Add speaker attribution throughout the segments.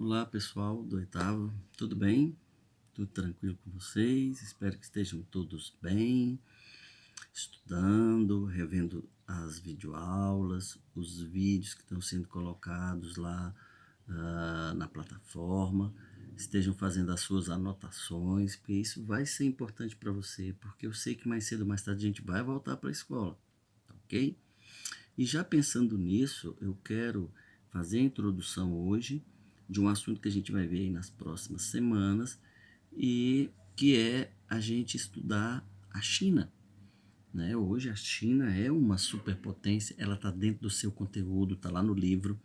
Speaker 1: Olá pessoal do oitavo, tudo bem? Tudo tranquilo com vocês? Espero que estejam todos bem, estudando, revendo as videoaulas, os vídeos que estão sendo colocados lá na plataforma, estejam fazendo as suas anotações, porque isso vai ser importante para você, porque eu sei que mais cedo ou mais tarde a gente vai voltar para a escola, ok? E já pensando nisso, eu quero fazer a introdução hoje de um assunto que a gente vai ver aí nas próximas semanas e que é a gente estudar a China. Né? Hoje a China é uma superpotência, ela está dentro do seu conteúdo, está lá no livro,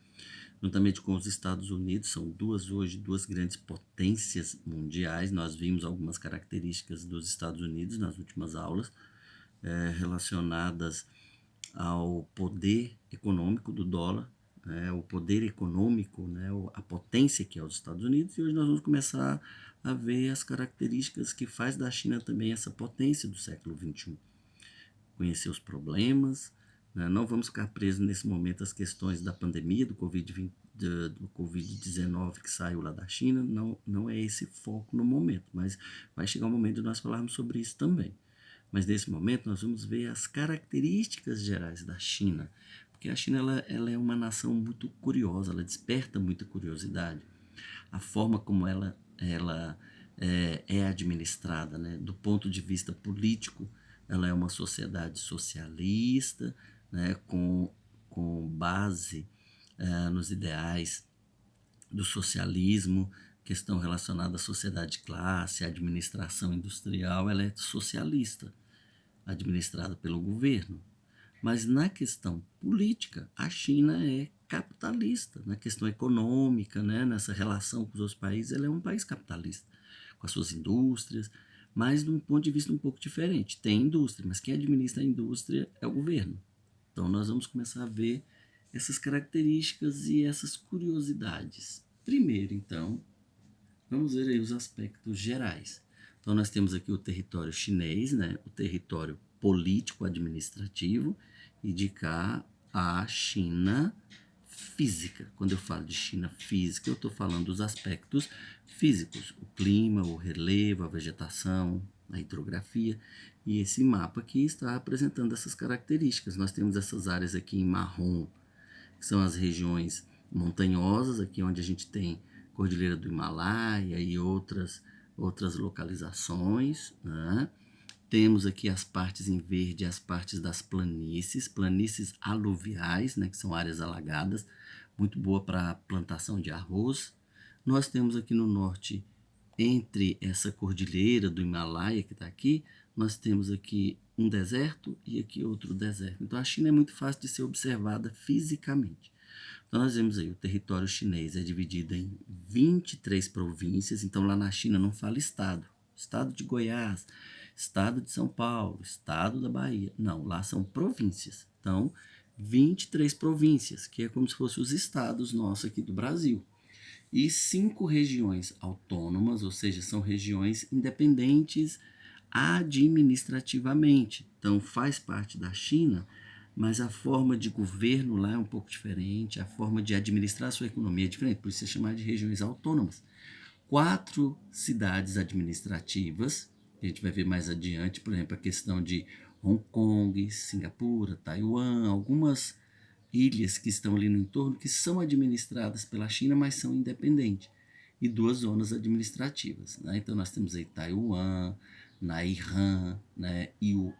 Speaker 1: juntamente com os Estados Unidos, são duas grandes potências mundiais. Nós vimos algumas características dos Estados Unidos nas últimas aulas, relacionadas ao poder econômico do dólar, o poder econômico, a potência que é os Estados Unidos, e hoje nós vamos começar a ver as características que faz da China também essa potência do século XXI. Conhecer os problemas, né? Não vamos ficar presos nesse momento às questões da pandemia, do Covid-19 que saiu lá da China, não é esse foco no momento, mas vai chegar o momento de nós falarmos sobre isso também. Mas nesse momento nós vamos ver as características gerais da China, porque a China ela é uma nação muito curiosa, ela desperta muita curiosidade. A forma como ela é administrada, né? Do ponto de vista político, ela é uma sociedade socialista, né? com base nos ideais do socialismo, questão relacionada à sociedade de classe, à administração industrial, ela é socialista, administrada pelo governo. Mas na questão política, a China é capitalista. Na questão econômica, né, nessa relação com os outros países, ela é um país capitalista, com as suas indústrias, mas de um ponto de vista um pouco diferente. Tem indústria, mas quem administra a indústria é o governo. Então nós vamos começar a ver essas características e essas curiosidades. Primeiro, então, vamos ver aí os aspectos gerais. Então nós temos aqui o território chinês, né, o território político-administrativo, e de cá a China física. Quando eu falo de China física, eu estou falando dos aspectos físicos, o clima, o relevo, a vegetação, a hidrografia, e esse mapa aqui está apresentando essas características. Nós temos essas áreas aqui em marrom, que são as regiões montanhosas, aqui onde a gente tem Cordilheira do Himalaia e outras localizações, né? Temos aqui as partes em verde, as partes das planícies aluviais, né, que são áreas alagadas, muito boa para plantação de arroz. Nós temos aqui no norte, entre essa cordilheira do Himalaia que está aqui, nós temos aqui um deserto e aqui outro deserto. Então a China é muito fácil de ser observada fisicamente. Então nós vemos aí, o território chinês é dividido em 23 províncias, então lá na China não fala estado. Estado de Goiás, estado de São Paulo, estado da Bahia. Não, lá são províncias. Então, 23 províncias, que é como se fossem os estados nossos aqui do Brasil. E 5 regiões autônomas, ou seja, são regiões independentes administrativamente. Então, faz parte da China, mas a forma de governo lá é um pouco diferente, a forma de administrar a sua economia é diferente, por isso é chamado de regiões autônomas. 4 cidades administrativas, que a gente vai ver mais adiante, por exemplo, a questão de Hong Kong, Singapura, Taiwan, algumas ilhas que estão ali no entorno que são administradas pela China, mas são independentes, e 2 zonas administrativas, né? Então nós temos aí Taiwan, Naihan, né, e o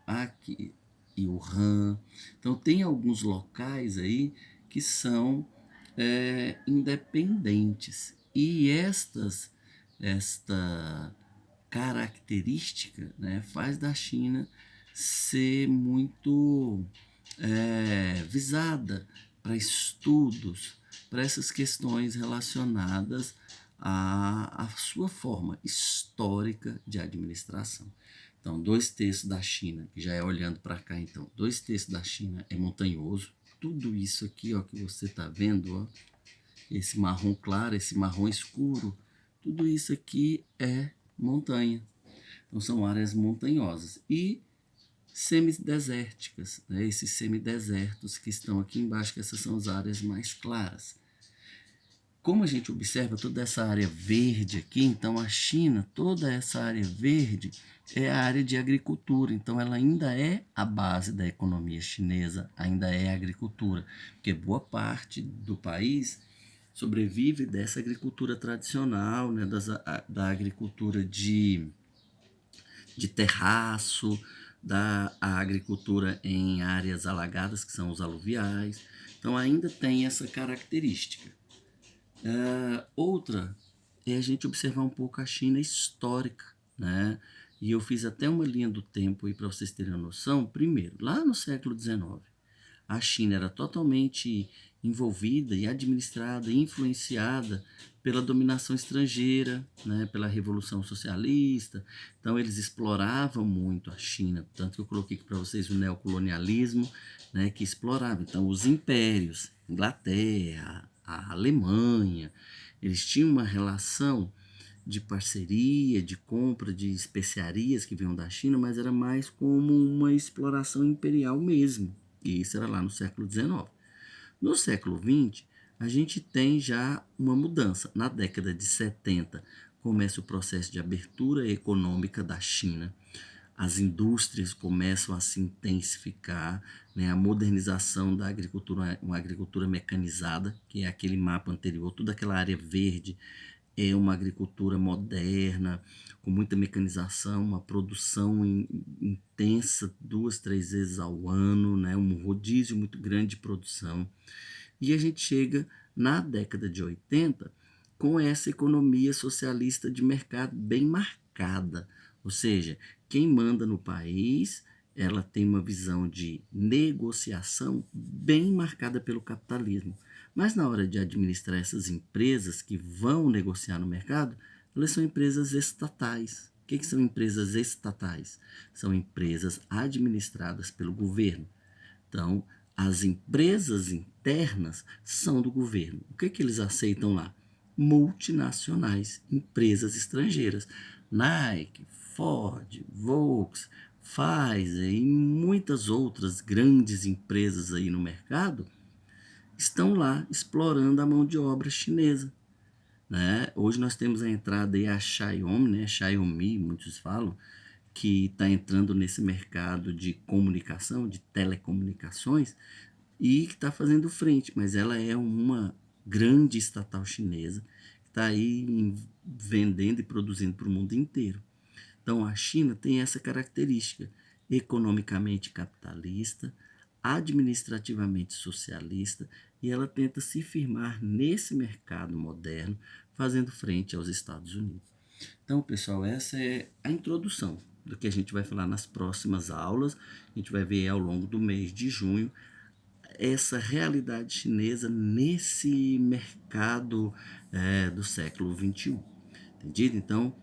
Speaker 1: Han. Então tem alguns locais aí que são independentes, e esta característica, né, faz da China ser muito visada para estudos, para essas questões relacionadas à sua forma histórica de administração. Então, 2/3 da China, que já é olhando para cá, então, 2/3 da China é montanhoso. Tudo isso aqui, ó, que você está vendo, ó, esse marrom claro, esse marrom escuro, tudo isso aqui é montanha. Então, são áreas montanhosas. E semidesérticas, né? Esses semidesertos que estão aqui embaixo, que essas são as áreas mais claras. como a gente observa toda essa área verde aqui, então a China, toda essa área verde é a área de agricultura, então ela ainda é a base da economia chinesa, ainda é a agricultura, porque boa parte do país sobrevive dessa agricultura tradicional, né, da agricultura de terraço, da agricultura em áreas alagadas, que são os aluviais, então ainda tem essa característica. Outra é a gente observar um pouco a China histórica, né? E eu fiz até uma linha do tempo aí para vocês terem uma noção. Primeiro, lá no século XIX, a China era totalmente envolvida e administrada e influenciada pela dominação estrangeira, né, pela Revolução Socialista. Então, eles exploravam muito a China, tanto que eu coloquei aqui para vocês o neocolonialismo, né, que explorava. Então, os impérios, Inglaterra, a Alemanha, eles tinham uma relação de parceria, de compra de especiarias que vinham da China, mas era mais como uma exploração imperial mesmo. E isso era lá no século XIX. No século XX, a gente tem já uma mudança. Na década de 70, começa o processo de abertura econômica da China. As indústrias começam a se intensificar, né? A modernização da agricultura, uma agricultura mecanizada, que é aquele mapa anterior, toda aquela área verde, é uma agricultura moderna, com muita mecanização, uma produção intensa, 2, 3 vezes ao ano, né? Um rodízio muito grande de produção. E a gente chega na década de 80 com essa economia socialista de mercado bem marcada. Ou seja, quem manda no país, ela tem uma visão de negociação bem marcada pelo capitalismo. Mas na hora de administrar essas empresas que vão negociar no mercado, elas são empresas estatais. O que são empresas estatais? São empresas administradas pelo governo. Então, as empresas internas são do governo. O que eles aceitam lá? Multinacionais, empresas estrangeiras. Nike, Ford, Volks, Pfizer e muitas outras grandes empresas aí no mercado estão lá explorando a mão de obra chinesa. Né? Hoje nós temos a entrada aí a Xiaomi, né? Xiaomi, muitos falam, que está entrando nesse mercado de comunicação, de telecomunicações, e que está fazendo frente, mas ela é uma grande estatal chinesa que está aí vendendo e produzindo para o mundo inteiro. Então a China tem essa característica, economicamente capitalista, administrativamente socialista, e ela tenta se firmar nesse mercado moderno, fazendo frente aos Estados Unidos. Então, pessoal, essa é a introdução do que a gente vai falar nas próximas aulas. A gente vai ver ao longo do mês de junho essa realidade chinesa nesse mercado do século XXI. Entendido? Então,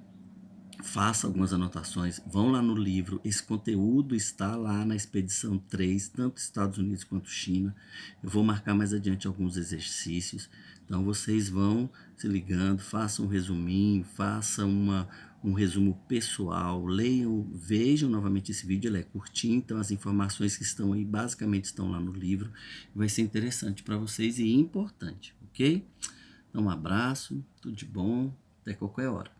Speaker 1: faça algumas anotações, vão lá no livro, esse conteúdo está lá na expedição 3, tanto Estados Unidos quanto China. Eu vou marcar mais adiante alguns exercícios, então vocês vão se ligando, façam um resuminho, façam um resumo pessoal, leiam, vejam novamente esse vídeo, ele é curtinho, então as informações que estão aí basicamente estão lá no livro, vai ser interessante para vocês e importante, ok? Então um abraço, tudo de bom, até qualquer hora.